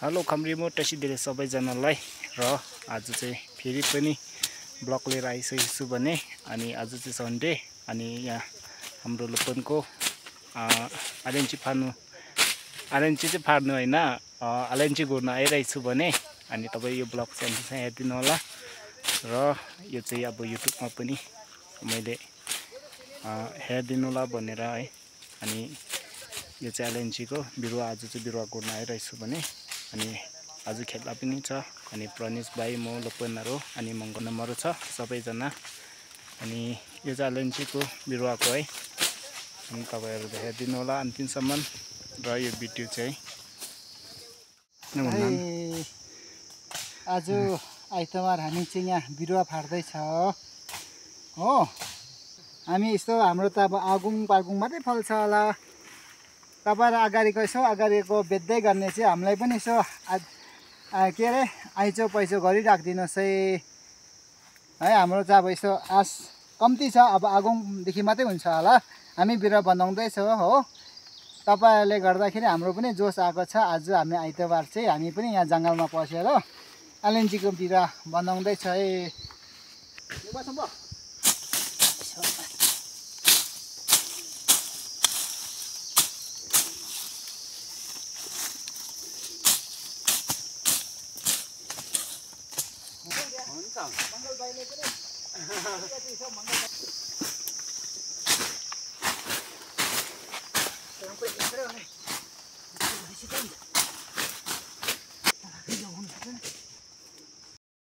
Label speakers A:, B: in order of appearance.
A: hello खम्रीमो टसिदिले सबैजनालाई र आज चाहिँ फेरि पनि ब्लग लिएर आइसकेको छु भने अनि आज चाहिँ सन्डे अनि यहाँ हाम्रो लोपनको आलेन्ची चाहिँ फाड्नु हैन आलेन्ची घुर्न आइरहेछु भने अनि तपाईं यो ब्लग चाहिँ हेर्दिनु होला र यो चाहिँ अब युट्युबमा पनि मैले हेर्दिनु होला भनेर है अनि यो चाहिँ आलेन्चीको बिरुवा आज चाहिँ बिरुवा घुर्न आइरहेछु भने अनि आज खेल्दा पनि छ अनि प्रनिश भाइ म लोपनहरु अनि मंगन नम्बर छ सबैजना अनि यो चाहिँ आलेन्चीको बिरुवाको है अनि तपाईहरु हेर्दिनु होला अन्तिमसम्म र यो भिडियो चाहिँ
B: आज आइतबार हामी चाहिँ यहाँ बिरुवा फाड्दै छ हो हामी यस्तो हाम्रो त अब आगुङ पागुङ मात्रै फल्छ होला तपाईहरु अगाडिको यसो अगाडिको बेच्दै गर्ने चाहिँ हामीलाई पनि यसो के रे आइचो पैसो गरिराख्दिनुस् है हाम्रो चाहिँ अब यसो आस कम्ती छ अब आगुङदेखि मात्रै हुन्छ होला हामी बिरुवा बनाउँदै छौं हो तपाईहरुले गर्दाखेरि हाम्रो पनि जोश आएको छ आज हामी आइतबार चाहिँ हामी पनि यहाँ जंगलमा पसेर आलेन्चीको बिरुवा बनाउँदै छ है मंगल भाइले पनि